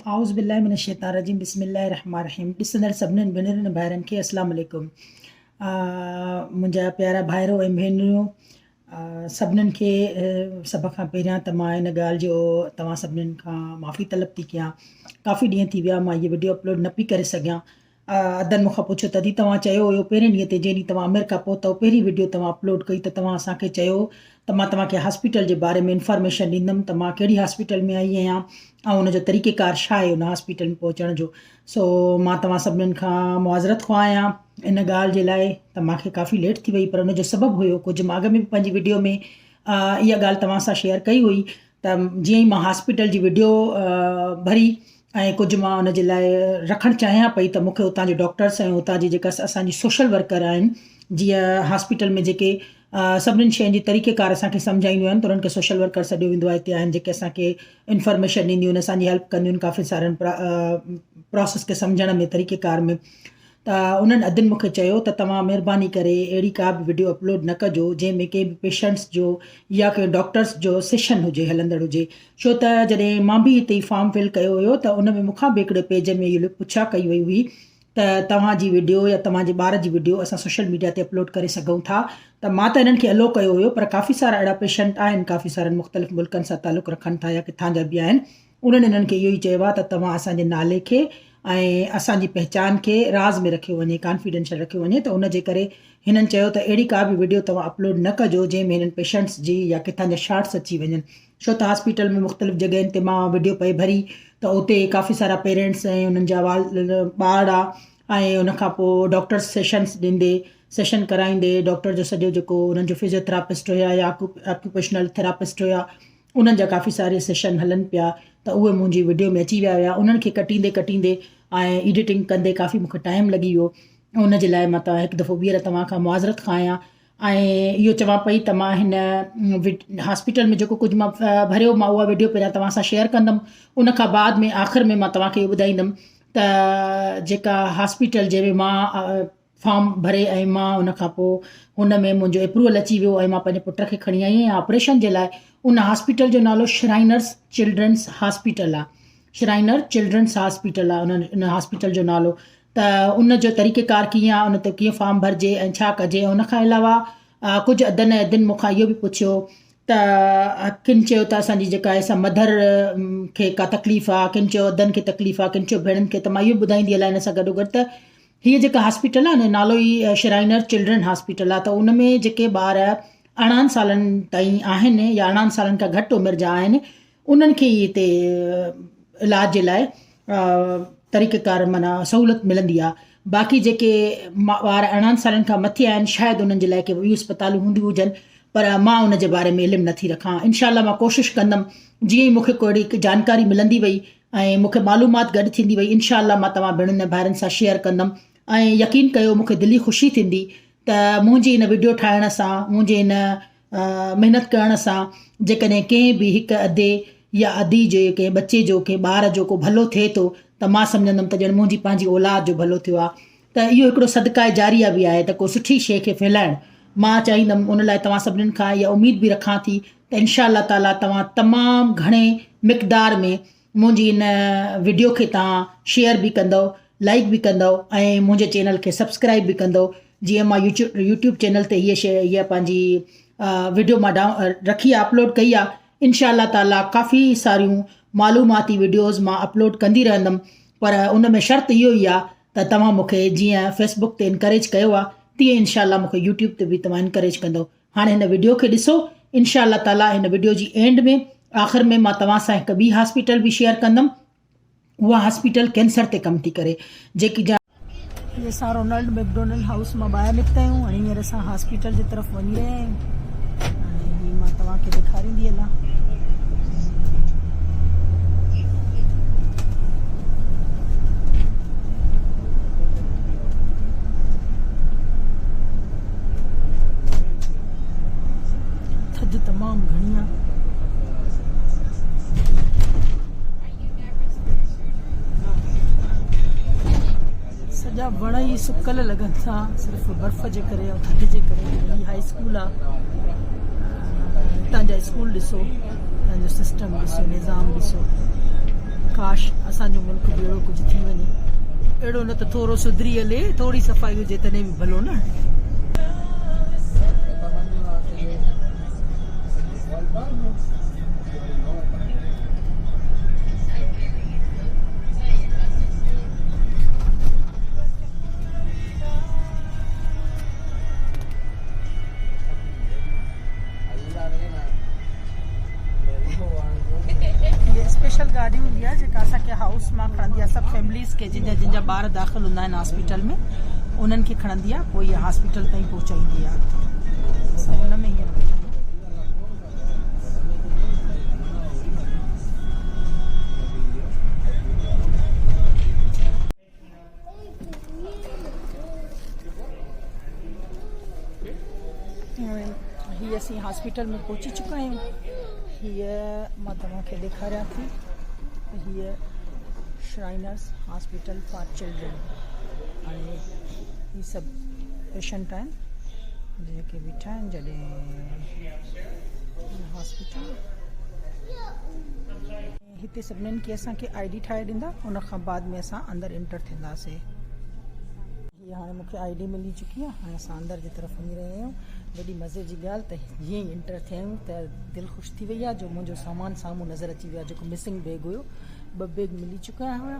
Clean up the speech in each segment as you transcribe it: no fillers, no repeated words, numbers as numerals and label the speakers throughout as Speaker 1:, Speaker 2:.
Speaker 1: आउज़ बिल्लाहि मिनश शैतानिर रजीम बिस्मिल्लाहिर रहमानिर रहीम। ॾिसंदड़ सभिनीनि भेनरुनि भाइरनि खे अस्सलाम वालेकुम। मुंहिंजा प्यारा भाइरो ऐं भेनरियूं, सभिनीनि खे सभ खां पहिरियां त मां इन ॻाल्हि जो तव्हां सभिनीनि खां माफ़ी तलब थी कयां। काफ़ी ॾींहं थी विया मां इहे वीडियो अपलोड न पई करे सघियां। अदन मूंखां पुछो तॾहिं तव्हां चयो हुयो पहिरें ॾींहं ते, जंहिं ॾींहुं तव्हां अमेरिका पहुतव पहिरीं वीडियो तव्हां अपलोड कई त तव्हां असांखे चयो त मां तव्हांखे हॉस्पिटल जे बारे में इंफॉर्मेशन ॾींदमि त मां कहिड़ी हॉस्पिटल में आई आहियां ऐं उनजो तरीक़ेकार छा आहे उन हॉस्पिटल में पहुचण जो। सो मां तव्हां सभिनीनि खां मुआज़रत ख़्वाह आहियां इन ॻाल्हि जे लाइ त मूंखे काफ़ी लेट थी वई, पर उनजो सबबु हुयो कुझु। मां अॻ में बि पंहिंजी वीडियो में इहा ॻाल्हि तव्हां सां शेयर कई हुई त जीअं ई मां हॉस्पिटल जी वीडियो भरी ऐं कुझु मां उन जे लाइ रखणु चाहियां पई त मूंखे उतां जे डॉक्टर्स ऐं उतां जी जेका असांजी सोशल वर्कर आहिनि, जीअं हॉस्पिटल में जेके सभिनीनि शयुनि जी तरीक़ेकार असांखे सम्झाईंदियूं आहिनि, त उन्हनि खे सोशल वर्कर सॾियो वेंदो आहे। हिते आहिनि जेके असांखे इंफॉर्मेशन ॾींदियूं आहिनि, असांजी हेल्प कंदियूं आहिनि काफ़ी सारनि प्रोसेस खे सम्झण में, तरीक़ेकार में। त उन्हनि अदनि मूंखे चयो त तव्हां महिरबानी करे अहिड़ी का बि वीडियो अपलोड न कजो जंहिंमें के बि पेशेंट्स जो या के डॉक्टर्स जो सेशन हुजे, हलंदड़ हुजे। छो त जॾहिं मां बि हिते ई फॉर्म फिल कयो हुयो त उन में मूंखां बि हिकिड़े पेज में इहो पुछा कई वई हुई त तव्हांजी वीडियो या तव्हांजे ॿार जी वीडियो असां सोशल मीडिया ते अपलोड करे सघूं था। त मां त इन्हनि खे अलो कयो हुयो, पर काफ़ी सारा अहिड़ा पेशेंट आहिनि, काफ़ी सारनि मुख़्तलिफ़ मुल्कनि सां तालुक़ु रखनि था या किथां जा बि आहिनि। उन्हनि इन्हनि खे इहो ई चयो आहे त तव्हां असांजे नाले खे ऐं असांजी पहचान खे राज़ में रखियो वञे, कॉन्फिडेंशियल रखियो वञे। त उन जे करे हिननि चयो त अहिड़ी का बि वीडियो तव्हां अपलोड न कजो जंहिंमें हिननि पेशेंट्स जी या किथां जा शॉट्स अची वञनि। छो त हॉस्पिटल में मुख़्तलिफ़ जॻहियुनि ते मां वीडियो पई भरी त उते काफ़ी सारा पेरेंट्स ऐं उन्हनि जा ॿार ऐं उनखां पोइ डॉक्टर्स सेशन कराईंदे डॉक्टर जो सॼो जेको उन्हनि जो फिजियोथेरापिस्ट हुया या ऑक्यूपेशनल थेरापिस्ट हुया, उन्हनि जा काफ़ी सारे सेशन हलनि पिया। त उहे मुंहिंजी वीडियो में अची विया हुया। उन्हनि खे कटींदे ऐं एडिटिंग कंदे काफ़ी मूंखे टाइम लॻी वियो। उन जे लाइ मां हिकु दफ़ो ॿीहर तव्हां खां मुआज़रत खां आहियां ऐं इहो चवां पई त मां हिन हॉस्पिटल में जेको कुझु मां भरियो, मां उहा वीडियो पहिरियां तव्हां सां शेयर कंदमि। उन खां बाद में आख़िर में मां तव्हांखे इहो ॿुधाईंदमि त जेका हॉस्पिटल जंहिंमें मां फॉर्म भरे ऐं मां उन खां पोइ हुन में मुंहिंजो अप्रूवल अची वियो ऐं मां पंहिंजे पुट खे खणी आई आहियां ऑपरेशन जे लाइ। उन हॉस्पिटल जो नालो श्राइनर्स चिल्ड्रन्स हॉस्पिटल आहे। श्राइनर चिल्ड्रन्स हॉस्पिटल आहे उन हॉस्पिटल जो नालो। त उन जो तरीक़ेकार कीअं आहे, उन ते कीअं फॉर्म भरिजे ऐं छा कजे। उन खां अलावा कुझु अदनि मूंखां इहो बि पुछियो त किन चयो त असांजी जेका आहे सा मदर खे का तकलीफ़ आहे, किन चयो अदनि खे तकलीफ़ आहे, किन चयो भेणनि खे। त मां इहो ॿुधाईंदी हलां हिन सां गॾोगॾु त हीअ जेका हॉस्पिटल आहे न, नालो ई श्राइनर चिल्ड्रन हॉस्पिटल आहे। त उन में जेके ॿार 18 सालनि ताईं आहिनि या 18 सालनि खां घटि उमिरि जा आहिनि, उन्हनि खे ई हिते इलाज जे लाइ तरीक़ेकार माना सहूलियत मिलंदी आहे। बाक़ी जेके ॿार 18 सालनि खां मथे आहिनि, शायदि उन्हनि जे लाइ के ॿियूं अस्पतालूं हूंदियूं हुजनि, पर मां उन जे बारे में इल्मु नथी रखां। इनशाला मां कोशिशि कंदमि जीअं ई मूंखे कोई जानकारी मिलंदी वई ऐं मूंखे मालूमात गॾु थींदी वई, इनशाला मां तव्हां भेणुनि ऐं भाइरनि सां शेयर कंदमि। ऐं यकीन कयो मूंखे दिली ख़ुशी थींदी त मुंहिंजी इन वीडियो ठाहिण सां, मुंहिंजे इन महिनत करण सां जेकॾहिं कंहिं बि हिकु अधे या अधी जे कंहिं बचे जो, कंहिं ॿार जो को भलो थिए थो, त मां सम्झंदमि त ॼण मुंहिंजी पंहिंजी औलाद जो भलो थियो आहे। त इहो हिकिड़ो सदका जारिया बि आहे त को सुठी शइ खे फैलाइणु। मां चाहींदमि उन लाइ तव्हां सभिनीनि खां इहा उमेद बि रखां थी त इनशा ताला तव्हां तमामु घणे मिक़दार में मुंहिंजी इन वीडियो खे तव्हां शेयर बि कंदव, लाइक बि कंदव ऐं मुंहिंजे चैनल खे सब्सक्राइब बि कंदव। जीअं मां यूट्यूब चैनल ते इहा पंहिंजी वीडियो मां रखी आहे, अपलोड कई आहे। इनशा ताला काफ़ी सारियूं मालूमाती वीडियोज़ मां अपलोड कंदी रहंदमि, पर उन में शर्त इहो ई आहे त तव्हां मूंखे जीअं फेसबुक ते इनकरेज कयो आहे, तीअं इनशा मूंखे यूट्यूब ते बि तव्हां इनकरेज कंदव। हाणे हिन वीडियो खे ॾिसो। इनशा ताला हिन वीडियो जी एंड में, आख़िर में मां तव्हां सां हिकु ॿी हॉस्पिटल बि शेयर कंदमि। उहा हॉस्पिटल कैंसर ते कमु थी करे, जेकी असां रोनाल्ड मैकडोनल्ड हाउस मां ॿाहिरि निकिता आहियूं ऐं हींअर असां हॉस्पिटल जी तरफ़ वञी रहिया आहियूं। ऐं हीअ मां तव्हांखे ॾेखारींदी हलां। थधि तमामु घणी आहे। सॼा वण ई सुकल लॻनि था, सिर्फ़ु बर्फ़ जे करे ऐं थधि जे करे। हीअ हाई स्कूल आहे। हितां जा स्कूल ॾिसो, हितां जो सिस्टम ॾिसो, निज़ाम ॾिसो। काश असांजो मुल्क बि अहिड़ो कुझु थी वञे, अहिड़ो न त थोरो सुधरी हले, थोरी सफ़ाई हुजे तॾहिं बि भलो न। स्पेशल गाड़ी हूंदी आहे जेका असांखे हाउस मां खणंदी आहे, सभु फैमिलीज़ खे जिनजा ॿार दाख़िल हूंदा आहिनि हॉस्पिटल में, उन्हनि खे खणंदी आहे, पोइ इहा हॉस्पिटल ताईं पहुचाईंदी आहे। असां हुन में हींअर वेठा आहियूं। हीअ असीं हॉस्पिटल में पहुची चुका आहियूं। हीअ मां तव्हांखे ॾेखारियां थी, हीअ श्राइनर्स हॉस्पिटल फॉर चिल्ड्रन। हाणे हीअ सभु पेशेंट आहिनि जेके बीठा आहिनि जॾहिं हॉस्पिटल हिते सभिनीनि खे असांखे ID ठाहे ॾींदा, उन खां बाद में असां अंदरि एंटर थींदासीं। हीअ हाणे मूंखे ID मिली चुकी आहे, हाणे असां अंदरि जी तरफ़ वञी रहिया आहियूं। वॾी मज़े जी ॻाल्हि त जीअं ई एंटर थिया आहियूं त दिलि ख़ुशि थी वई आहे, जो मुंहिंजो सामान साम्हूं नज़र अची वियो आहे। जेको मिसिंग बैग हुयो, 2 बैग मिली चुका हुया,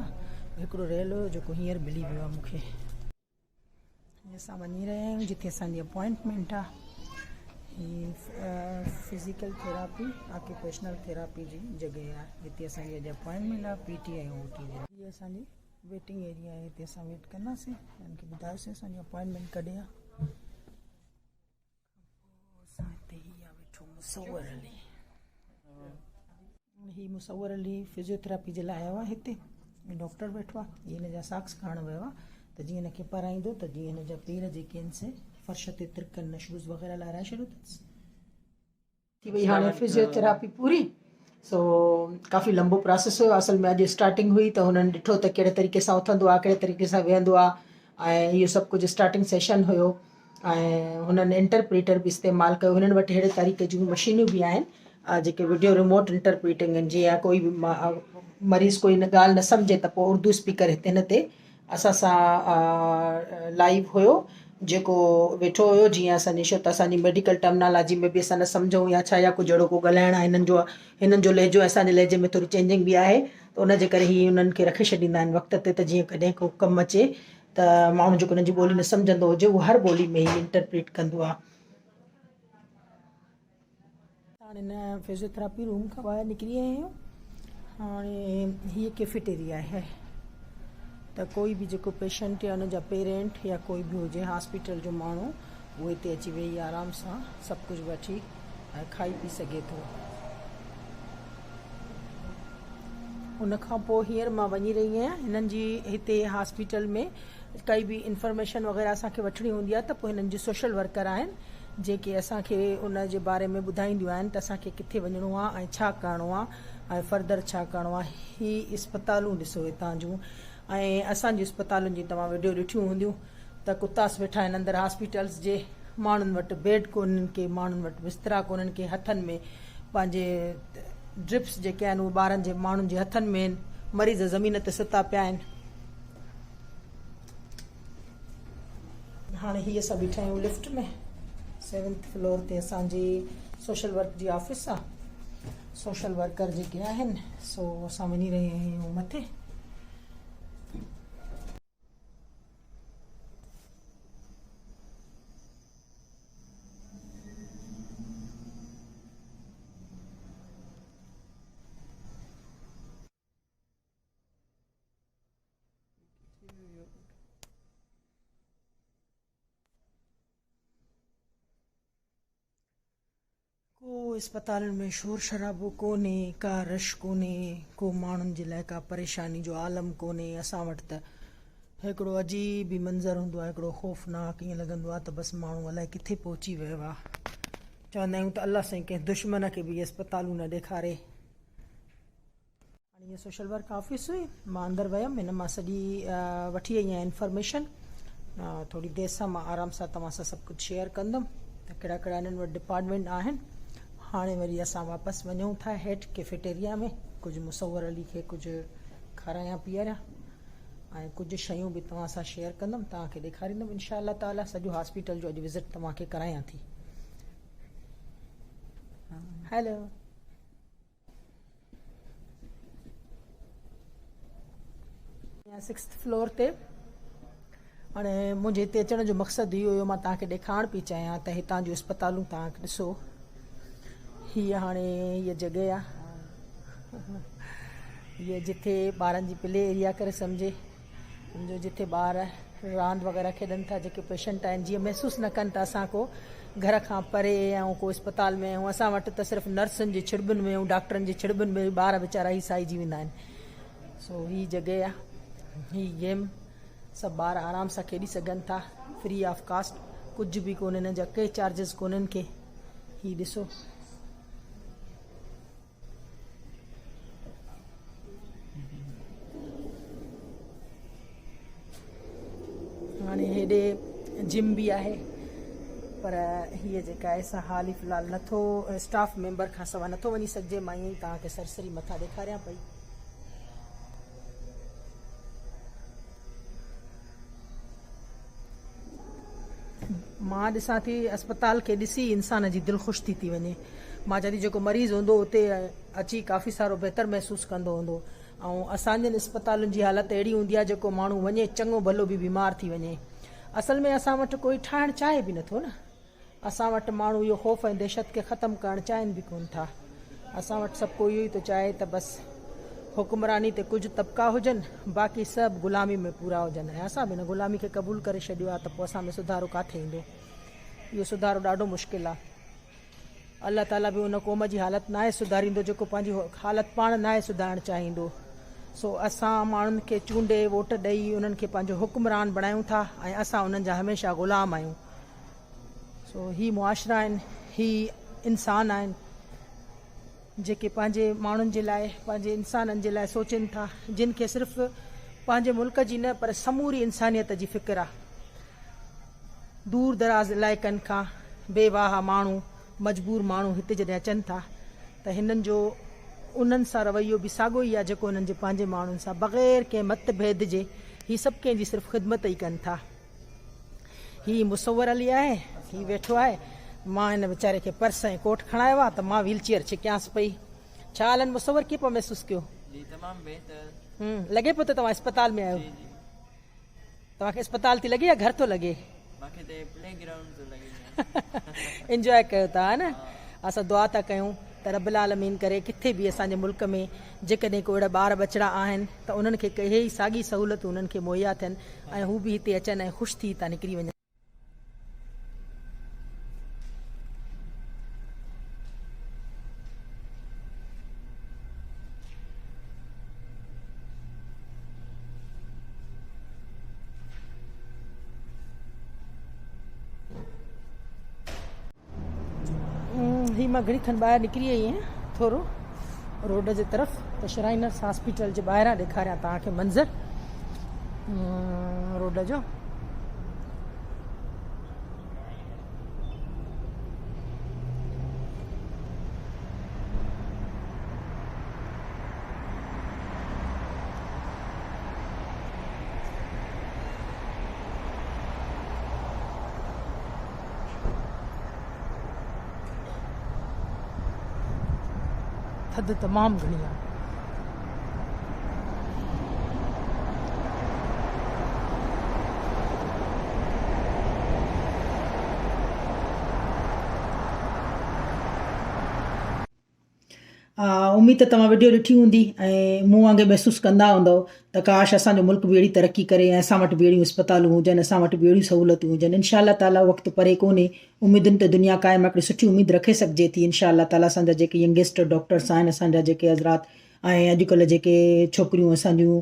Speaker 1: हिकिड़ो रहियल हुयो जेको हींअर मिली वियो आहे मूंखे। असां वञी रहिया आहियूं जिते असांजी अपॉइंटमेंट आहे। हीअ फिज़िकल थेरापी ऑक्यूपेशनल थेरापी जी जॻह आहे, हिते असांजी अॼु अपॉइंटमेंट आहे PT ऐं OT जी। हीअ असांजी वेटिंग एरिया आहे, हिते असां वेट कंदासीं, हिननि खे ॿुधायोसीं असांजी अपॉइंटमेंट कॾहिं आहे। मुसवर अली, ही मुसवर अली फिजियोथेरापी जे लाइ आयो आहे हिते। डॉक्टर वेठो आहे, हीअ हिन जा साक्स खणण वियो आहे त जीअं हिनखे पराईंदो त जीअं हिन जा पेर जेके आहिनि से फर्श ते तिरकनि न, शूज़ वग़ैरह लाराए छॾियो अथसि। थी वई हाणे फिजियोथेरापी पूरी। सो काफ़ी लंबो प्रोसेस हुयो, असल में अॼु स्टार्टिंग हुई त हुननि ॾिठो त कहिड़े तरीक़े सां उथंदो आहे, कहिड़े तरीक़े सां वेहंदो आहे, ऐं इहो सभु कुझु स्टार्टिंग सेशन हुयो। ऐं हुननि इंटरप्रीटर बि इस्तेमालु कयो। हिननि वटि अहिड़े तरीक़े जूं मशीनियूं बि आहिनि जेके वीडियो रिमोट इंटरप्रीटिंग आहिनि। जीअं कोई बि मरीज़ कोई ॻाल्हि न सम्झे त पोइ उर्दू स्पीकर हिते हिन ते असां सां लाइव हुयो जेको वेठो हुयो। जीअं असांजी छो त असांजी मेडिकल टर्मिनोलॉजी में बि असां न सम्झूं या छा, या कुझु अहिड़ो को ॻाल्हाइणु आहे हिननि जो लहजो असांजे लहजे में थोरी चेंजिंग बि आहे, त उनजे करे ही उन्हनि खे रखे छॾींदा आहिनि वक़्त ते, त जीअं कॾहिं को कमु अचे त माण्हू जेको हुनजी ॿोली न सम्झंदो हुजे उहो हर ॿोली में ई इंटरप्रीट कंदो आहे। हाणे हिन फिजियोथेरापी रूम खां ॿाहिरि निकिरी आया आहियूं। हाणे हीअ कैफेटेरिया आहे, त कोई बि जेको पेशेंट या हुनजा पेरेंट या कोई बि हुजे हॉस्पिटल जो माण्हू, उहो हिते अची वेही आराम सां सभु कुझु वठी ऐं खाई पी सघे थो। उन खां पोइ हींअर मां वञी रही आहियां हिननि जी हिते हॉस्पिटल में काई बि इंफॉर्मेशन वग़ैरह असांखे वठणी हूंदी आहे त पोइ हिननि जी सोशल वर्कर आहिनि जेके असांखे उन जे बारे में ॿुधाईंदियूं आहिनि त असांखे किथे वञिणो आहे ऐं छा करिणो आहे ऐं फर्दर छा करिणो आहे। ही इस्पतालूं ॾिसो हितां जूं, ऐं असांजी इस्पतालुनि जी तव्हां वीडियो ॾिठियूं हूंदियूं त कुतास वेठा आहिनि अंदरि हॉस्पिटल्स जे। माण्हुनि वटि बेड कोन्हनि के, माण्हुनि वटि बिस्तरा कोन्हनि के, हथनि में पंहिंजे ड्रिप्स जेके आहिनि उहे ॿारनि जे माण्हुनि जे हथनि में आहिनि, मरीज़ ज़मीन ते सुता पिया आहिनि। हाणे हीअ असां बीठा आहियूं लिफ्ट में, 7th फ्लोर ते असांजी सोशल वर्क जी ऑफिस आहे। सोशल वर्कर जेके आहिनि सो असां वञी रहिया आहियूं मथे। को अस्पतालुनि में शोर शराबो कोन्हे, का रश कोन्हे, को माण्हुनि जे लाइ का परेशानी जो आलम कोन्हे। असां वटि त हिकिड़ो अजीब ई मंज़र हूंदो आहे, हिकिड़ो ख़ौफ़नाक, ईअं लॻंदो आहे त बसि माण्हू अलाए किथे पहुची वियो आहे। चवंदा आहियूं त अलाह साईं कंहिं दुश्मन खे बि इहे अस्पतालूं न ॾेखारे। हाणे इहा सोशल वर्क ऑफिस हुई, मां अंदरि वियमि, हिन मां सॼी वठी आई आहियां इंफॉर्मेशन। थोरी देरि सां मां आराम सां तव्हां सां सभु कुझु शेयर कंदमि त कहिड़ा कहिड़ा हिननि वटि डिपार्टमेंट आहिनि। हाणे वरी असां वापसि वञूं था हेठि कैफेटेरिया में, कुझु मुसवर अली खे कुझु खारायां पीआरियां ऐं कुझु शयूं बि तव्हां सां शेयर कंदमि, तव्हांखे ॾेखारींदमि इनशा अल्लाह ताला। सॼो हॉस्पिटल जो अॼु विज़िट तव्हांखे करायां थी। हेलो, सिक्स्थ फ्लोर ते। हाणे मुंहिंजे हिते अचण जो मक़सदु इहो हुयो, मां तव्हांखे ॾेखारण पई चाहियां त हितां जूं अस्पतालूं तव्हांखे ॾिसो। हीअ हाणे हीअ जॻह आहे, हीअ जिथे ॿारनि जी प्ले एरिया करे सम्झे, सम्झो जिथे ॿार रांदि वग़ैरह खेॾनि था। जेके पेशेंट आहिनि जीअं महसूसु न कनि त असां को घर खां परे ऐं को अस्पताल में ऐं असां वटि त सिर्फ़ु नर्सुनि जी छिड़बुनि में ऐं डॉक्टरनि जी छिड़बुनि में ॿार वीचारा ई साइजी वेंदा आहिनि। सो हीअ जॻह आहे, हीअ गेम सभु ॿार आराम सां खेॾी सघनि था, फ्री ऑफ कास्ट, कुझु बि कोन्हे, हिन जा के चार्जिस कोन्हनि के। हीअ ॾिसो, हाणे हेॾे जिम बि आहे, पर हीअ जेका आहे सा हाल ई फ़िलहालु नथो, स्टाफ मेंबर खां सवाइ नथो वञी सघिजे। मां ईअं ई तव्हांखे सरसरी मथां ॾेखारियां पई। मां ॾिसां थी अस्पताल खे ॾिसी इंसान जी दिलि ख़ुशि थी वञे। मां चवां थी जेको मरीज़ हूंदो उते अची काफ़ी सारो बहितर महसूसु कंदो हूंदो। ऐं असांजनि अस्पतालुनि जी हालति अहिड़ी हूंदी आहे जेको माण्हू वञे चङो भलो बि बीमार थी वञे। असल में असां वटि कोई ठाहिणु चाहे बि नथो न, असां वटि माण्हू इहो ख़ौफ़ ऐं दहशत खे ख़तमु करणु चाहिनि बि कोन था। असां वटि सभु को इहो ई थो चाहे त बसि हुक्मरानी ते कुझु तबिका हुजनि, बाक़ी सभु ग़ुलामी में पूरा हुजनि। ऐं असां बि न ग़ुलामी खे क़बूल करे छॾियो आहे, त पोइ असां में सुधारो किथे ईंदो? इहो सुधारो ॾाढो मुश्किल आहे। अल्लाह ताला बि उन क़ौम जी हालति न आहे सुधारींदो जेको पंहिंजी हालति पाण न आहे सुधारणु चाहींदो। सो असां माण्हुनि खे चूंडे वोट ॾेई उन्हनि खे पंहिंजो हुक्मरान बणायूं था ऐं असां उन्हनि जा हमेशह ग़ुलाम आहियूं। सो ही मुआशरा आहिनि, ही इंसान आहिनि जेके पंहिंजे माण्हुनि जे लाइ, पंहिंजे इंसाननि जे लाइ सोचनि था, जिन खे सिर्फ़ु पंहिंजे मुल्क जी न पर समूरी इंसानियत जी फ़िक्र आहे। दूर दराज़ इलाइक़नि खां बेवाह माण्हू, मजबूर माण्हू हिते जॾहिं अचनि था त हिननि जो उन्हनि सां रवैयो बि साॻियो ई आहे जेको उन्हनि जे पंहिंजे माण्हुनि सां, बग़ैर कंहिं मतभेद जे। हीअ सभु कंहिंजी सिर्फ़ु ख़िदमत ई कनि था। हीअ मुसवर अली आहे, हीअ वेठो आहे। मां हिन वीचारे खे पर्स ऐं कोट खणायो आहे त मां व्हील चेयर छिकियांसि पई। छा हालनि मुसवर, कीअं पियो महसूसु कयो? लॻे पियो त तव्हां अस्पताल में आहियो? तव्हांखे अस्पताल थी लॻे या घर थो लॻे? इंजॉय कयो था न। असां दुआ था कयूं त रब्बुल आलमीन करे किथे बि असांजे मुल्क में जेकॾहिं को अहिड़ा ॿार बचड़ा आहिनि त उन्हनि खे इहे ई साॻी सहूलियतूं उन्हनि खे मुहैया थियनि ऐं हू बि हिते अचनि ऐं ख़ुशि थी था निकिरी वञनि। ही मां घणी खनि ॿाहिरि निकिरी आई आहियां थोरो रोड जे तरफ़, त श्राइनर्स हॉस्पिटल जे ॿाहिरां ॾेखारियां तव्हांखे मंज़र रोड जो। थधि तमामु घणी आहे। उम्मीद त तव्हां वीडियो ॾिठी हूंदी ऐं मूं वांगुरु महसूसु कंदा हूंदव त काश असांजो मुल्क बि अहिड़ी तरक़ी करे ऐं असां वटि बि अहिड़ियूं अस्पतालूं हुजनि, असां वटि बि अहिड़ियूं सहूलियतूं हुजनि। इनशा अल्लाह ताला वक़्तु परे कोन्हे, उमेदुनि ते दुनिया क़ाइमु हिकिड़ी सुठी उमेदु रखे सघिजे थी। इनशा अल्लाह ताला असांजा जेके यंगेस्ट डॉक्टर्स आहिनि, असांजा जेके हज़रात ऐं अॼुकल्ह जेके छोकिरियूं असांजूं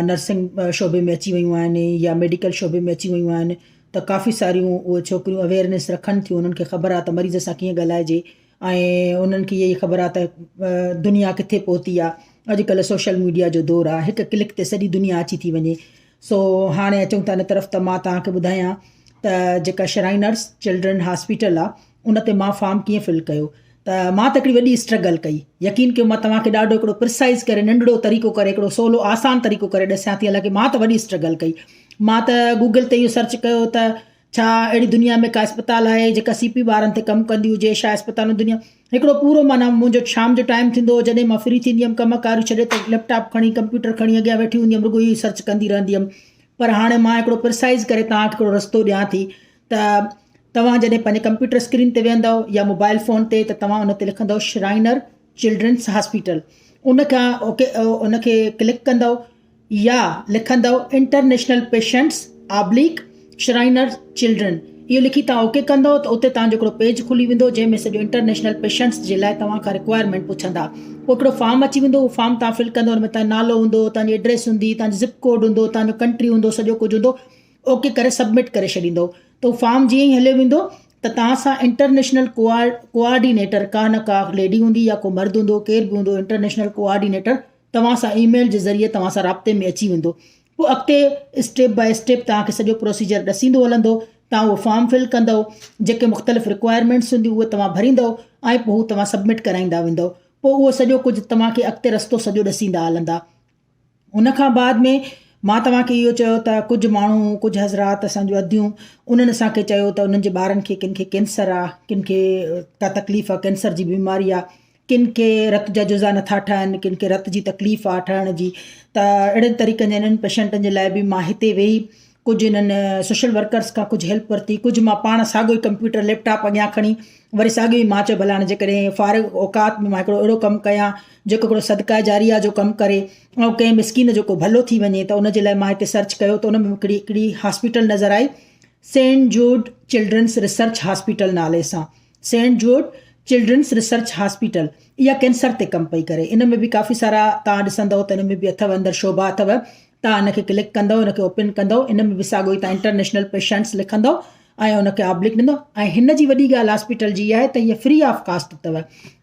Speaker 1: नर्सिंग शोबे में अची वियूं आहिनि या मेडिकल शोबे में अची वियूं आहिनि, त काफ़ी सारियूं उहे छोकिरियूं अवेयरनेस रखनि थियूं। उन्हनि खे ख़बर आहे त मरीज़ सां कीअं ॻाल्हाइजे ऐं उन्हनि खे इहा ख़बर आहे त दुनिया किथे पहुती आहे। अॼुकल्ह सोशल मीडिया जो दौरु आहे, हिकु क्लिक ते सॼी दुनिया अची थी वञे। सो हाणे अचूं था इन तरफ़, त मां तव्हांखे ॿुधायां त जेका श्राइनर्स चिल्ड्रन हॉस्पिटल आहे उन ते मां फॉर्म कीअं फिल कयो। त मां त हिकिड़ी वॾी स्ट्रगल कई। यकीन कयो मां तव्हांखे ॾाढो हिकिड़ो प्रिसाइज़ करे नंढड़ो तरीक़ो करे हिकिड़ो सवलो आसान तरीक़ो करे ॾसियां थी, हालांकि मां त वॾी स्ट्रगल कई। मां त गूगल ते इहो सर्च कयो त छा अहिड़ी दुनिया में का अस्पताल आहे जेका CP ॿारनि ते कमु कंदी हुजे, छा अस्पताल दुनिया हिकिड़ो पूरो माना मुंहिंजो शाम जो टाइम थींदो हो जॾहिं मां फ्री थींदी हुअमि कमु कार छॾे त लैपटॉप खणी कंप्यूटर खणी अॻियां वेठी हूंदी हुअमि, रुॻो इहो सर्च कंदी रहंदी हुअमि। पर हाणे मां हिकिड़ो प्रिसाइज़ करे तव्हांखे हिकिड़ो रस्तो ॾियां थी त तव्हां जॾहिं पंहिंजे कंप्यूटर स्क्रीन ते वेहंदव या मोबाइल फ़ोन ते त तव्हां उन ते लिखंदव श्राइनर चिल्ड्रन्स हॉस्पिटल, उनखे क्लिक कंदव या लिखंदव इंटरनेशनल पेशेंट्स ऑब्लिक श्राइनर चिल्ड्रन, इहो लिखी तव्हां ओके कंदव त उते तव्हांजो हिकिड़ो पेज खुली वेंदो जंहिंमें सॼो इंटरनेशनल पेशेंट्स जे लाइ तव्हां खां रिक्वायरमेंट पुछंदा। पोइ हिकिड़ो फॉर्म अची वेंदो, उहो फॉर्म तव्हां फिल कंदव, हुन में तव्हांजो नालो हूंदो, तव्हांजी एड्रेस हूंदी, तव्हांजो ज़िप कोड हूंदो, तव्हांजो कंट्री हूंदो, सॼो कुझु हूंदो, ओके करे सबमिट करे छॾींदो। त उहो फॉर्म जीअं ई हलियो वेंदो त तव्हां सां इंटरनेशनल कोआर्डिनेटर का न का लेडी हूंदी या को मर्द हूंदो, केरु बि हूंदो, इंटरनेशनल कोआर्डिनेटर तव्हां सां ईमेल जे ज़रिए तव्हां सां राब्ते में अची वेंदो। पोइ अॻिते स्टेप बाय स्टेप तव्हांखे सॼो प्रोसीजर ॾसींदो हलंदो। तव्हां उहो फॉर्म फिल कंदव, जेके मुख़्तलिफ़ रिक्वायरमेंट्स हूंदियूं उहे तव्हां भरींदव ऐं पोइ हू तव्हां सबमिट कराईंदा वेंदव। पोइ उहो सॼो कुझु तव्हांखे अॻिते रस्तो सॼो ॾसींदा हलंदा। उनखां बाद में मां तव्हांखे इहो चयो त कुझु माण्हू, कुझु हज़रात असांजूं अदियूं, उन्हनि असांखे चयो त उन्हनि जे ॿारनि खे किन खे कैंसर आहे, किन खे का तकलीफ़ आहे, कैंसर जी बीमारी आहे, किन खे रत जा जुज़ा नथा ठहनि, किन खे रत जी तकलीफ़ आहे ठहण जी। त अहिड़े तरीक़े जे इन्हनि पेशेंटनि जे लाइ बि मां हिते वेही कुझु इन्हनि सोशल वर्कर्स खां कुझु हेल्प वरिती, कुझु मां पाण साॻियो ई कंप्यूटर लैपटॉप अॻियां खणी वरी साॻियो ई मां चयो भला हाणे जेकॾहिं फ़ारिग औकात में मां हिकिड़ो अहिड़ो कमु कयां जेको हिकिड़ो सदका जारिया जो कमु करे ऐं कंहिं मिसकीन जो को भलो थी वञे, त उनजे लाइ मां हिते सर्च कयो त उन में हिकिड़ी हॉस्पिटल नज़र आई, सेंट जूड चिल्ड्रन्स रिसर्च हॉस्पिटल नाले सां। सेंट जूड चिल्ड्रन्स रिसर्च हॉस्पिटल इहा कैंसर ते कमु पई करे। इन में बि काफ़ी सारा तव्हां ॾिसंदव त इन में बि अथव, अंदरि शोभा अथव, तव्हां इनखे क्लिक कंदव, इनखे ओपन कंदव, इन में बि साॻियो ई तव्हां इंटरनेशनल पेशेंट्स लिखंदव ऐं उनखे ऑब्लिक ॾींदो। ऐं हिन जी वॾी ॻाल्हि हॉस्पिटल जी आहे त हीअ फ्री ऑफ कास्ट अथव,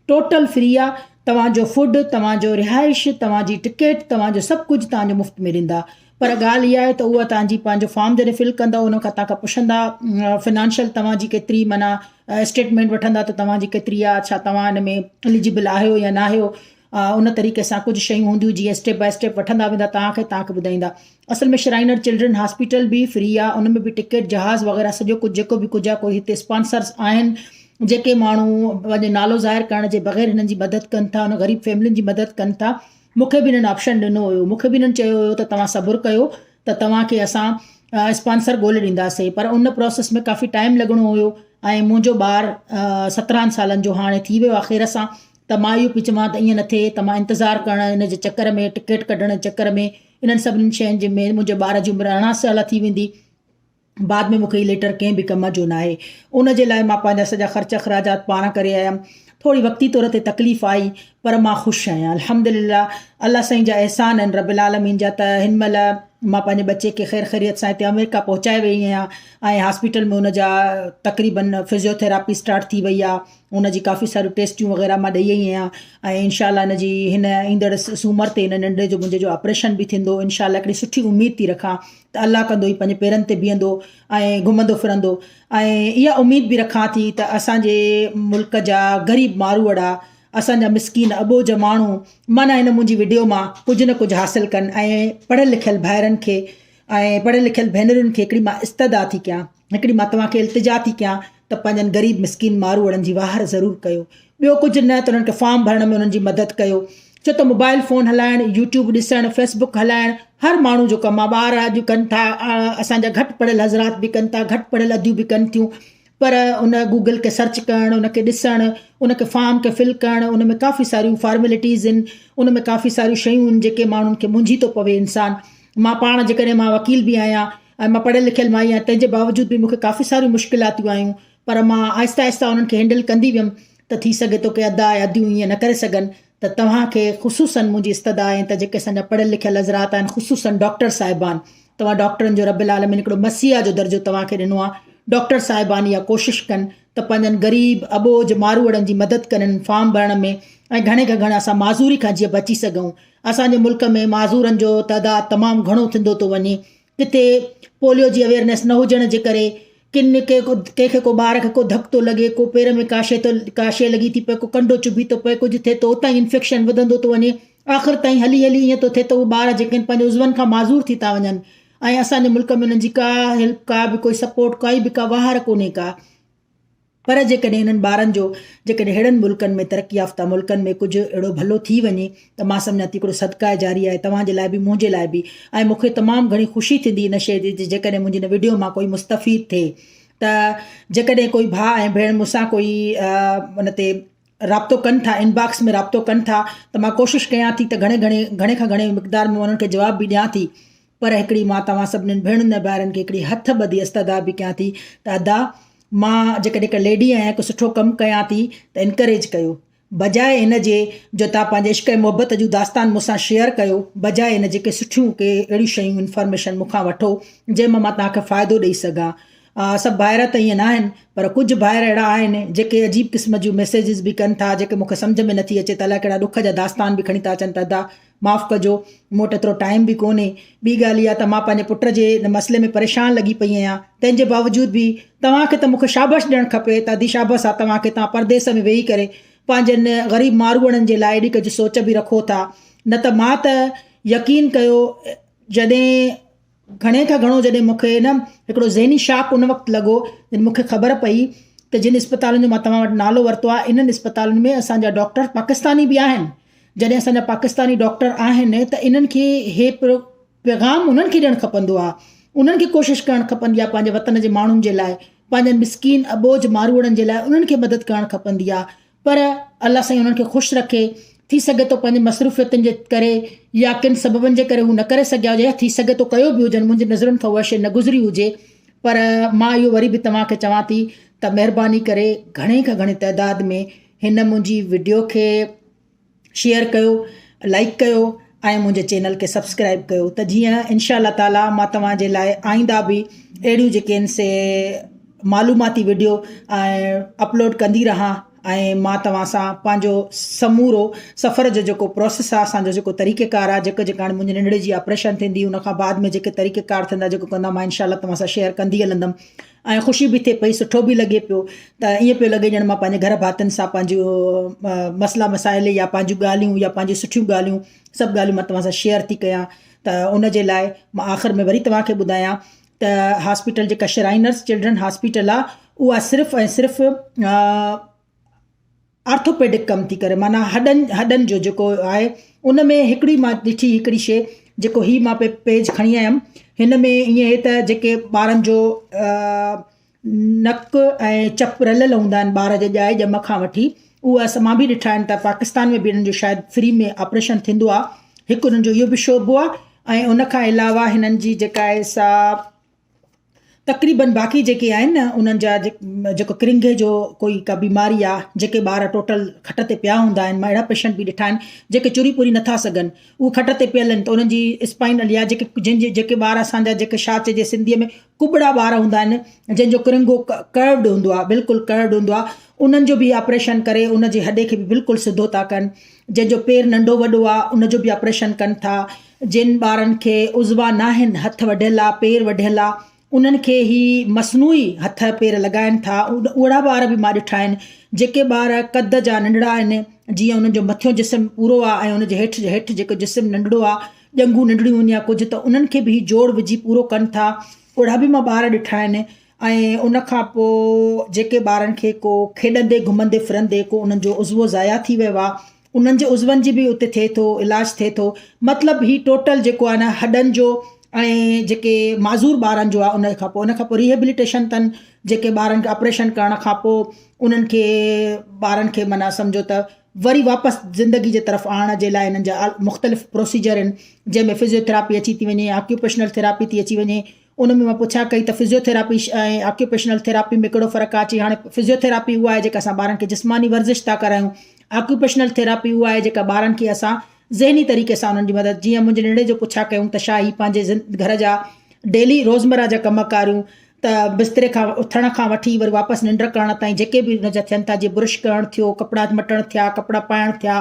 Speaker 1: टोटल फ्री आहे। तव्हांजो फूड, तव्हांजो रिहाइश, तव्हांजी टिकट, तव्हांजो सभु कुझु तव्हांजो मुफ़्त में ॾींदा। पर ॻाल्हि इहा आहे त उहा तव्हांजी पंहिंजो फॉर्म जॾहिं फिल कंदव उन खां तव्हांखां पुछंदा फिनांशियल तव्हांजी केतिरी माना स्टेटमेंट वठंदा त तव्हांजी केतिरी आहे, छा तव्हां हिन में एलिजिबल आहियो या न आहियो। उन तरीक़े सां कुझु शयूं हूंदियूं जीअं स्टेप बाय स्टेप वठंदा वेंदा, तव्हांखे ॿुधाईंदा। असल में श्राइनर चिल्ड्रन हॉस्पिटल बि फ्री आहे, उन में बि टिकट, जहाज़ वग़ैरह सॼो कुझु जेको बि कुझु आहे। कोई हिते स्पॉन्सर्स आहिनि जेके माण्हू पंहिंजो नालो ज़ाहिर करण जे बग़ैर हिननि जी मदद कनि था, उन ग़रीब फैमिलियुनि जी मदद कनि था। मूंखे बि हिननि ऑप्शन ॾिनो हुयो, मूंखे बि हिननि चयो हुयो त तव्हां सबुरु कयो त तव्हांखे असां स्पॉन्सर ॻोल्हे ॾींदासीं, पर उन प्रोसेस में काफ़ी टाइम लॻणो हुयो। ऐं मुंहिंजो ॿारु 17 सालनि जो हाणे थी वियो आख़िर सां, त मां इहो पई चवां त ईअं न थिए त मां इंतज़ारु करणु इन जे चकर में, टिकट कढण जे चकर में, इन्हनि सभिनी शयुनि जे में मुंहिंजे ॿार जी उमिरि 18 साल थी वेंदी, बाद में मूंखे हीउ लेटर कंहिं बि कम जो न आहे। उन जे लाइ मां पंहिंजा सॼा ख़र्च ख़राजात पाण करे आयमि। थोरी वक़्ती तौर ते तकलीफ़ आई पर मां ख़ुशि आहियां, अल्हम्दुलिल्लाह। अल्लाह साईं जा एहसान आहिनि, रब्बिल आलमीन जा। त हिन महिल मां पंहिंजे बचे खे ख़ैर ख़ैरियत सां हिते अमेरिका पहुचाए वई आहियां ऐं हॉस्पिटल में हुन जा तक़रीबन फिज़ियोथेरापी स्टार्ट थी वई आहे। हुन जी काफ़ी सारियूं टेस्टियूं वग़ैरह मां ॾेई आई आहियां ऐं इंशाल्लाह हिन जी हिन ईंदड़ सूमर ते हिन नंढे जो मुंहिंजे जो ऑपरेशन बि थींदो। इंशाल्लाह हिकिड़ी सुठी उमेद थी रखां त अल्लाह कंदो ई पंहिंजे पेरनि ते बीहंदो ऐं घुमंदो फिरंदो। ऐं इहा उमेद बि रखां थी त असांजे मुल्क जा ग़रीब मारूअड़ा, असांजा मिसकीन अॿोज माण्हू माना हिन मुंहिंजी वीडियो मां कुझु न कुझु हासिलु कनि ऐं पढ़ियल लिखियल भाइरनि खे ऐं पढ़ियल लिखियल भेनरुनि खे हिकिड़ी मां इस्तदा थी कयां, हिकिड़ी मां तव्हांखे इल्तिजा थी कयां त पंहिंजनि ग़रीब मिसकीन मारूअड़नि जी वाहर ज़रूरु कयो। ॿियो कुझु न त उन्हनि खे फॉर्म भरण में उन्हनि जी मदद कयो, छो त मोबाइल फ़ोन हलाइणु, यूट्यूब ॾिसणु, फेसबुक हलाइणु हर माण्हू जो कमु आहे। ॿार अॼु कनि था, असांजा घटि पढ़ियल हज़रात बि कनि था, घटि पढ़ियल अदियूं बि कनि थियूं, पर उन गूगल खे सर्च करणु, उनखे ॾिसणु, उनखे फॉर्म खे फिल करणु, उन में काफ़ी सारियूं फॉर्मेलिटीज़ आहिनि, उन में काफ़ी सारियूं शयूं आहिनि जेके माण्हुनि खे मुंझी थो पवे इंसानु। मां पाण जेकॾहिं मां वकील बि आहियां ऐं मां पढ़ियल लिखियल मां आहियां, तंहिंजे बावजूद बि मूंखे काफ़ी सारियूं मुश्किलातूं आयूं, पर मां आहिस्ता आहिस्ता उन्हनि खे हैंडल कंदी वियमि। त थी सघे थो की अदियूं ईअं न करे सघनि, त तव्हांखे ख़ुशूसन मुंहिंजी इस्तदा आहे त जेके असांजा पढ़ियल लिखियल हज़रात आहिनि, ख़ुशूसन डॉक्टर साहिबान, तव्हां डॉक्टरनि जो रब्बिल आलमीन हिकिड़ो मसीहा जो दर्जो तव्हांखे ॾिनो आहे। डॉक्टर साहिबान इहा कोशिशि कनि त पंहिंजनि ग़रीब अॿोज मारूअड़नि जी मदद कनि फॉर्म भरण में, ऐं घणे खां घणा असां माज़ूरी खां जीअं बची सघूं। असांजे मुल्क में माज़ूरनि जो तइदादु तमामु घणो थींदो थो वञे, किथे पोलियो जी अवेयरनेस न हुजण जे करे, कंहिंखे को ॿार खे को धकु थो लॻे, को पेर में काशे लॻी थी पए, को कंडो चुभी थो पए, कुझु थिए थो, उतां इंफेक्शन वधंदो थो वञे, आख़िर ताईं हली हली ईअं थो थिए त उहे ॿार जेके पंहिंजे उज़वनि खां माज़ूर थी था वञनि। ऐं असांजे मुल्क में उन्हनि जी का हेल्प, का बि कोई सपोर्ट, काई बि का वाहर कोन्हे का। पर जेकॾहिं हिननि ॿारनि जो जेकॾहिं अहिड़नि मुल्कनि में, तरक़ी याफ़्ता मुल्कनि में कुझु अहिड़ो भलो थी वञे त मां सम्झां थी हिकिड़ो सदका जारी आहे तव्हांजे लाइ बि, मुंहिंजे लाइ बि। ऐं मूंखे तमामु घणी ख़ुशी थींदी इन शइ जी जेकॾहिं मुंहिंजी हिन वीडियो मां कोई मुस्तफ़ीद थिए। त जेकॾहिं कोई भाउ ऐं भेण मूंसां कोई उन ते राब्तो कनि था, इनबॉक्स में राब्तो कनि था, त मां कोशिशि कयां थी त घणे खां घणे मिक़दार में उन्हनि खे जवाब बि ॾियां थी। पर हिकिड़ी मां तव्हां सभिनीनि भेणुनि ऐं भाउरनि खे हिकिड़ी हथ ॿधी इस्तदा बि कयां थी त अदा, मां जेकॾहिं हिकु लेडी आहियां, हिकु सुठो कमु कयां थी त इनकरेज कयो, बजाए इन जे जो तव्हां पंहिंजे इश्क ऐं मुहबत जूं दास्तान मूंसां शेयर कयो, बजाए इन जेके सुठियूं के अहिड़ियूं शयूं इंफॉर्मेशन मूंखां वठो जंहिंमां मां तव्हांखे फ़ाइदो ॾेई सघां। सभु भाइर त ईअं न आहिनि, पर कुझु भाइर अहिड़ा आहिनि जेके अजीब क़िस्म जूं मैसेजिस बि कनि था, जेके मूंखे सम्झ में नथी अचे त अलाए कहिड़ा ॾुख जा दास्तान बि खणी था अचनि। त अदा माफ़ु कजो, मूं वटि एतिरो टाइम बि कोन्हे। ॿी ॻाल्हि इहा त मां पंहिंजे पुट जे हिन मसइले में परेशान लॻी पई आहियां, तंहिंजे बावजूद बि तव्हांखे त मूंखे शाबाश ॾियणु खपे त अदी शाबाश आहे तव्हांखे, तव्हां परदेस में वेही करे पंहिंजनि ग़रीब मारूअड़नि जे लाइ एॾी कुझु सोच बि रखो था। न त मां त यकीन कयो, जॾहिं घणे खां घणो जॾहिं मूंखे न हिकिड़ो ज़हनी शॉक उन वक़्तु लॻो जॾहिं मूंखे ख़बर पई त जिन इस्पतालुनि जो मां तव्हां वटि नालो वरितो आहे, इन्हनि इस्पतालुनि में असांजा डॉक्टर पाकिस्तानी बि आहिनि। जॾहिं असांजा पाकिस्तानी डॉक्टर आहिनि त इन्हनि खे हे पैगाम उन्हनि खे ॾियणु खपंदो आहे, उन्हनि खे कोशिशि करणु खपंदी आहे पंहिंजे वतन जे माण्हुनि जे लाइ, पंहिंजनि मिसकीन अबोझ मारूअड़नि जे लाइ उन्हनि खे मदद करणु खपंदी आहे। पर अल्लाह साईं उन्हनि खे ख़ुशि रखे, थी सघे थो पंहिंजे मसरूफ़ियतुनि जे करे या किन सबबनि जे करे हू न करे सघिया हुजे, या थी सघे थो कयो बि हुजनि, मुंहिंजी नज़रुनि खां उहा शइ न गुज़री हुजे। पर मां इहो वरी बि तव्हांखे चवां थी त महिरबानी करे घणे खां घणे तइदाद में हिन मुंहिंजी वीडियो खे शेयर कयो, लाइक कयो ऐं मुंहिंजे चैनल खे सब्सक्राइब कयो, त जीअं इनशा अल्लाह ताला मां तव्हांजे लाइ आईंदा बि अहिड़ियूं जेके आहिनि से मालूमाती वीडियो अपलोड कंदी रहां। ऐं मां तव्हां सां पंहिंजो समूरो सफ़र जो जेको प्रोसेस आहे, असांजो जेको तरीक़ेकार आहे, जेको हाणे मुंहिंजे नंढड़े जी ऑपरेशन थींदी उनखां बाद में जेके तरीक़ेकार थींदा, जेको कंदा, मां इनशा अल्लाह तव्हां सां शेयर कंदी हलंदमि। ऐं ख़ुशी बि थिए पई, सुठो बि लॻे पियो, त ईअं पियो लॻे ॼण मां पंहिंजे घर भातियुनि सां पंहिंजो मसइला मसाइल या पंहिंजियूं ॻाल्हियूं या पंहिंजियूं सुठियूं ॻाल्हियूं सभु ॻाल्हियूं मां तव्हां सां शेयर थी कयां। त उन जे लाइ मां आख़िर में वरी तव्हांखे ॿुधायां त हॉस्पिटल जेका श्राइनर्स चिल्ड्रन हॉस्पिटल आहे, उहा सिर्फ़ु ऐं सिर्फ़ु आर्थोपेडिक कमु थी करे, माना हॾनि जो जेको आहे उन में हिकिड़ी मां ॾिठी हिकिड़ी शइ, जेको ही मां पेज खणी आयमि, हिन में ईअं त जेके ॿारनि जो नक ऐं चप रलियल हूंदा आहिनि ॿार जे ॼम खां वठी, उहा असां मां बि ॾिठा आहिनि। त पाकिस्तान में बि हिननि जो शायदि फ्री में ऑपरेशन थींदो आहे, हिकु हुननि जो इहो बि शोबो आहे। ऐं उनखां अलावा हिननि जी जेका आहे सा तक़रीबन बाक़ी जेके आहिनि न उन्हनि जा जेको क्रिंगे जो कोई का बीमारी आहे, जेके ॿार टोटल खट ते पिया हूंदा आहिनि, मां अहिड़ा पेशेंट बि ॾिठा आहिनि जेके चुरी पुरी नथा सघनि, उहे खट ते पियल आहिनि, त उन्हनि जी स्पाइनल या जेके ॿार असांजा जेके छा चइजे सिंधीअ में कुबड़ा ॿार हूंदा आहिनि, जंहिंजो क्रिंगो कर्व्ड हूंदो आहे, बिल्कुलु कर्व्ड हूंदो आहे, उन्हनि जो बि ऑपरेशन करे उन जे हॾे खे बि बिल्कुलु सिधो था कनि। जंहिंजो पेर नंढो वॾो आहे उनजो बि ऑपरेशन कनि था। जिन ॿारनि खे उज़वा न आहिनि, हथ वढियल आहे, पेर वढियल आहे, उन्हनि खे ई मसनूई हथ पेर लॻाइनि था, ओड़ा ॿार बि मां ॾिठा आहिनि। जेके ॿार कद जा नंढड़ा आहिनि, जीअं उन्हनि जो मथियों जिस्म पूरो आहे ऐं उनजे हेठि जेको जिस्म नंढड़ो आहे, ॼंगूं नंढड़ियूं हूंदियूं कुझु, त उन्हनि खे बि जोड़ विझी पूरो कनि था, ओड़ा बि मां ॿार ॾिठा आहिनि। ऐं उनखां पोइ जेके ॿारनि खे को खेॾंदे घुमंदे फिरंदे को उन्हनि जो उज़वो ज़ाया थी वियो आहे, उन्हनि जे उज़वनि जी बि उते थिए थो, इलाजु थिए थो। मतिलबु ही टोटल जेको आहे न हॾनि जो ऐं जेके माज़ूर ॿारनि जो आहे, उन खां पोइ रिहेबिलिटेशन अथनि, जेके ॿारनि खे ऑपरेशन करण खां पोइ उन्हनि खे ॿारनि खे माना सम्झो त वरी वापसि ज़िंदगी जे तरफ़ आणण जे लाइ हिननि जा मुख़्तलिफ़ प्रोसीजर आहिनि, जंहिंमें फिज़ियोथेरापी अची थी वञे, ऑक्यूपेशनल थेरापी थी अची वञे। उन में मां पुछा कई त फिज़ियोथेरापी ऐं ऑक्यूपेशनल थेरापी में कहिड़ो फ़र्क़ु आहे। हाणे फिज़ियोथेरापी उहा आहे जेका असां ॿारनि खे जिस्मानी वर्ज़िश था करायूं, ऑक्यूपेशनल थेरापी उहा आहे जेका ॿारनि खे असां ज़हनी तरीक़े सां उन्हनि जी मदद, जीअं मुंहिंजे निड़े जो पुछा कयूं त छा ही पंहिंजे घर जा डेली रोज़मर्रा जा कम कारियूं, त बिस्तरे खां उथण खां वठी वरी वापसि निंड करण ताईं जेके बि हुन जा थियनि था, जीअं ब्रुश करणु थियो, कपिड़ा मटण थिया, कपिड़ा पाइण थिया,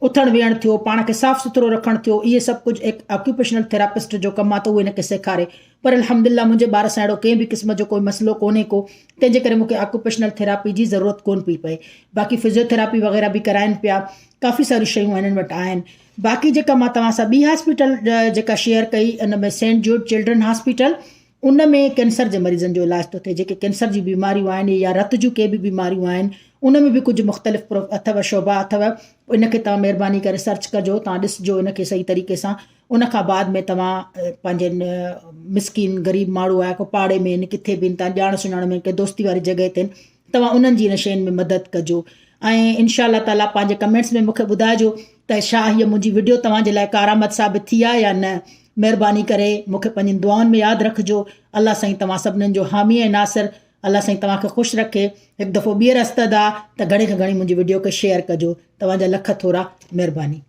Speaker 1: उथणु वेहणु थियो, पाण खे साफ़ु सुथिरो रखणु थियो, इहे सभु कुझु हिकु ऑक्यूपेशनल थेरापिस्ट जो कमु आहे त उहो हिनखे सेखारे। पर अल्हम्दुलिल्लाह मुंहिंजे ॿार सां अहिड़ो कंहिं बि क़िस्म जो कोई मसइलो कोन्हे को, तंहिंजे करे मूंखे ऑक्यूपेशनल थेरापी जी ज़रूरत कोन पई पए। बाक़ी फिज़ियोथेरापी वग़ैरह बि कराइनि पिया, काफ़ी सारियूं शयूं हिननि वटि आहिनि। बाक़ी जेका मां तव्हां सां ॿी हॉस्पिटल जेका शेयर कई, उन में सेंट जूड चिल्ड्रन हॉस्पिटल, उन में कैंसर जे मरीज़नि जो इलाज थो थिए। जेके कैंसर जी बीमारियूं आहिनि या रत जूं के बि बीमारियूं आहिनि, उन में बि कुझु मुख़्तलिफ़ अथव शोबा अथव। इनखे तव्हां महिरबानी करे सर्च कजो, तव्हां ॾिसिजो इनखे सही तरीक़े सां। उन खां बाद में तव्हां पंहिंजे मिसकिन ग़रीब माण्हू आहे, को पाड़े में आहिनि, किथे बि तव्हां ॼाण सुञाण में कंहिं दोस्ती वारी जॻह ते तव्हां उन्हनि जी इन शयुनि में मदद कजो। ऐं इंशाअल्लाह ताला पंहिंजे कमेंट्स में मूंखे ॿुधाइजो त छा हीअ मुंहिंजी वीडियो तव्हांजे लाइ कारआमद साबित थी आहे या न। महिरबानी करे मूंखे पंहिंजी दुआउनि में यादि रखिजो। अल्लाह साईं तव्हां सभिनीनि जो हामी ऐं नासिर। अल्लाह साईं तव्हांखे ख़ुशि रखे। हिकु दफ़ो ॿीहर हस्तद आहे त घणे खां घणी मुंहिंजी वीडियो खे शेयर कजो। तव्हांजा लख थोरा, महिरबानी।